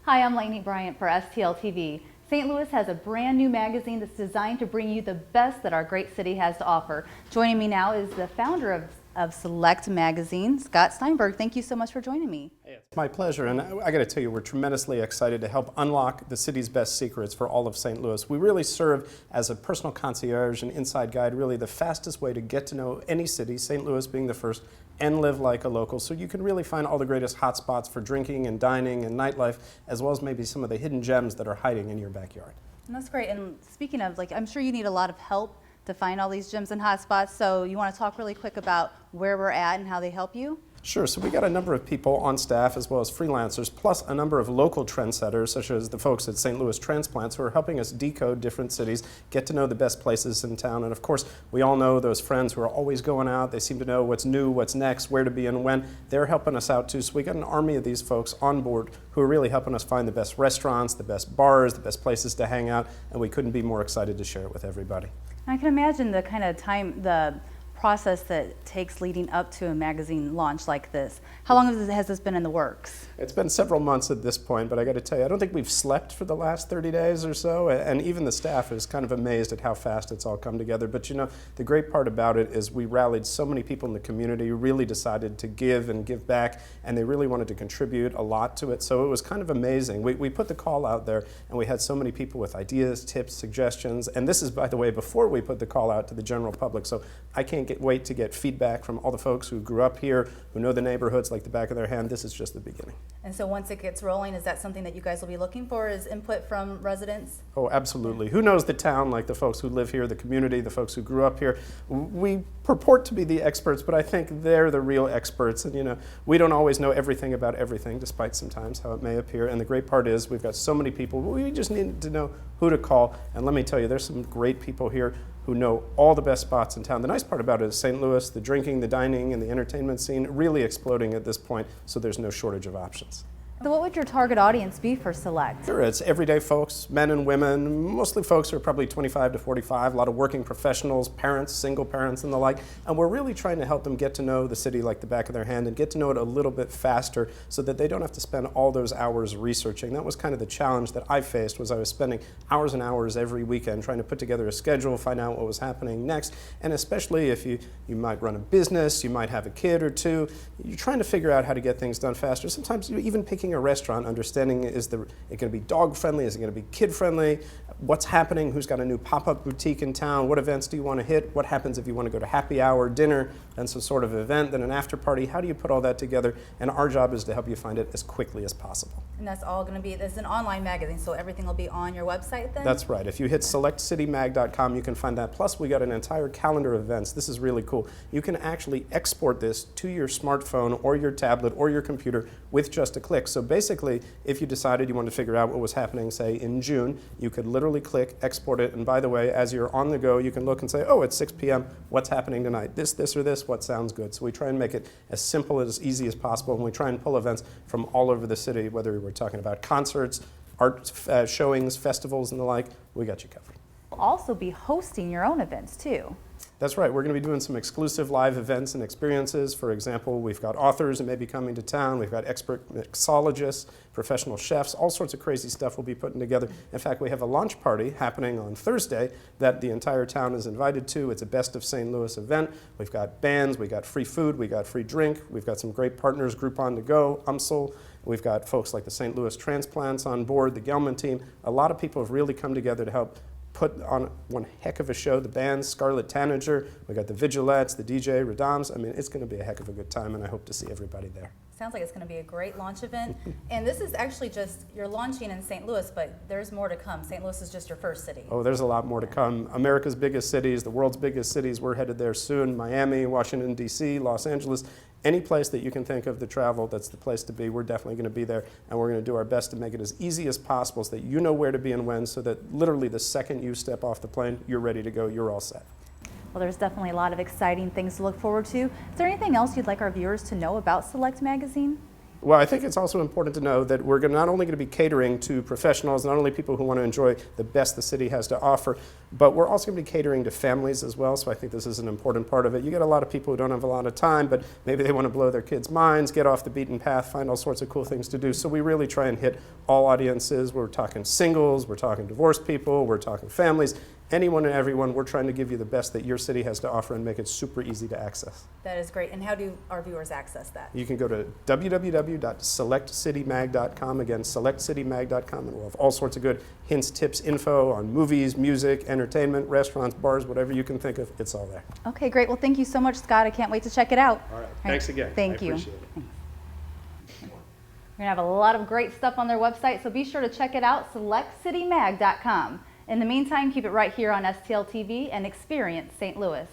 Hi, I'm Lainey Bryant for STL TV. St. Louis has a brand new magazine that's designed to bring you the best that our great city has to offer. Joining me now is the founder of Select Magazine, Scott Steinberg. Thank you so much for joining me. Hey, it's my pleasure, and I got to tell you, we're tremendously excited to help unlock the city's best secrets for all of St. Louis. We really serve as a personal concierge and inside guide, really the fastest way to get to know any city, St. Louis being the first, and live like a local. So you can really find all the greatest hotspots for drinking and dining and nightlife, as well as maybe some of the hidden gems that are hiding in your backyard. And that's great. And speaking of, I'm sure you need a lot of help to find all these gems and hotspots. So you want to talk really quick about where we're at and how they help you? Sure, so we got a number of people on staff as well as freelancers, plus a number of local trendsetters, such as the folks at St. Louis Transplants, who are helping us decode different cities, get to know the best places in town. And of course, we all know those friends who are always going out. They seem to know what's new, what's next, where to be and when. They're helping us out too. So we got an army of these folks on board who are really helping us find the best restaurants, the best bars, the best places to hang out, and we couldn't be more excited to share it with everybody. I can imagine the kind of the process that takes leading up to a magazine launch like this. How long has this been in the works? It's been several months at this point, but I got to tell you, I don't think we've slept for the last 30 days or so, and even the staff is kind of amazed at how fast it's all come together. But you know, the great part about it is we rallied so many people in the community who really decided to give and give back, and they really wanted to contribute a lot to it, so it was kind of amazing. We put the call out there, and we had so many people with ideas, tips, suggestions, and this is, by the way, before we put the call out to the general public, so I can't wait to get feedback from all the folks who grew up here, who know the neighborhoods like the back of their hand. This is just the beginning. And so once it gets rolling, is that something that you guys will be looking for, is input from residents? Oh, absolutely. Who knows the town like the folks who live here, the community, the folks who grew up here? We purport to be the experts, but I think they're the real experts. And you know, we don't always know everything about everything, despite sometimes how it may appear. And the great part is we've got so many people, we just need to know who to call. And let me tell you, there's some great people here who know all the best spots in town. The nice part about it is St. Louis, the drinking, the dining, and the entertainment scene really exploding at this point, so there's no shortage of options. So what would your target audience be for Select? Sure, it's everyday folks, men and women, mostly folks who are probably 25 to 45, a lot of working professionals, parents, single parents and the like, and we're really trying to help them get to know the city like the back of their hand and get to know it a little bit faster so that they don't have to spend all those hours researching. That was kind of the challenge that I faced, was I was spending hours and hours every weekend trying to put together a schedule, find out what was happening next, and especially if you might run a business, you might have a kid or two, you're trying to figure out how to get things done faster. Sometimes you even picking a restaurant, understanding is it going to be dog friendly, is it going to be kid friendly, what's happening, who's got a new pop-up boutique in town, what events do you want to hit, what happens if you want to go to happy hour, dinner, then some sort of event, then an after party, how do you put all that together? And our job is to help you find it as quickly as possible. And that's all going to be, this is an online magazine, so everything will be on your website then? That's right. If you hit selectcitymag.com, you can find that. Plus, we got an entire calendar of events. This is really cool. You can actually export this to your smartphone or your tablet or your computer with just a click. So basically, if you decided you wanted to figure out what was happening, say, in June, you could literally click, export it, and by the way, as you're on the go, you can look and say, oh, it's 6 p.m., what's happening tonight? This, or this, what sounds good? So we try and make it as simple, as easy as possible, and we try and pull events from all over the city, whether we're talking about concerts, art showings, festivals, and the like, we got you covered. You'll also be hosting your own events too. That's right. We're going to be doing some exclusive live events and experiences. For example, we've got authors who may be coming to town. We've got expert mixologists, professional chefs, all sorts of crazy stuff we'll be putting together. In fact, we have a launch party happening on Thursday that the entire town is invited to. It's a Best of St. Louis event. We've got bands, we got free food, we got free drink. We've got some great partners, Groupon to Go, UMSL. We've got folks like the St. Louis Transplants on board, the Gelman team. A lot of people have really come together to help put on one heck of a show. The bands, Scarlett Tanager, we got the Vigilettes, the DJ, Radams. I mean, it's going to be a heck of a good time, and I hope to see everybody there. Sounds like it's going to be a great launch event. And this is actually just, you're launching in St. Louis, but there's more to come. St. Louis is just your first city. Oh, there's a lot more to come. America's biggest cities, the world's biggest cities, we're headed there soon. Miami, Washington, D.C., Los Angeles. Any place that you can think of to travel, that's the place to be. We're definitely going to be there, and we're going to do our best to make it as easy as possible so that you know where to be and when, so that literally the second you step off the plane, you're ready to go, you're all set. Well, there's definitely a lot of exciting things to look forward to. Is there anything else you'd like our viewers to know about Select Magazine? Well, I think it's also important to know that we're not only going to be catering to professionals, not only people who want to enjoy the best the city has to offer, but we're also going to be catering to families as well. So I think this is an important part of it. You get a lot of people who don't have a lot of time, but maybe they want to blow their kids' minds, get off the beaten path, find all sorts of cool things to do. So we really try and hit all audiences. We're talking singles, we're talking divorced people, we're talking families. Anyone and everyone, we're trying to give you the best that your city has to offer and make it super easy to access. That is great. And how do our viewers access that? You can go to www.selectcitymag.com. Again, selectcitymag.com, and we'll have all sorts of good hints, tips, info on movies, music, entertainment, restaurants, bars, whatever you can think of, it's all there. Okay, great. Well, thank you so much, Scott. I can't wait to check it out. All right, thanks again. Thank I you. appreciate it. We're going to have a lot of great stuff on their website, so be sure to check it out, selectcitymag.com. In the meantime, keep it right here on STL TV and experience St. Louis.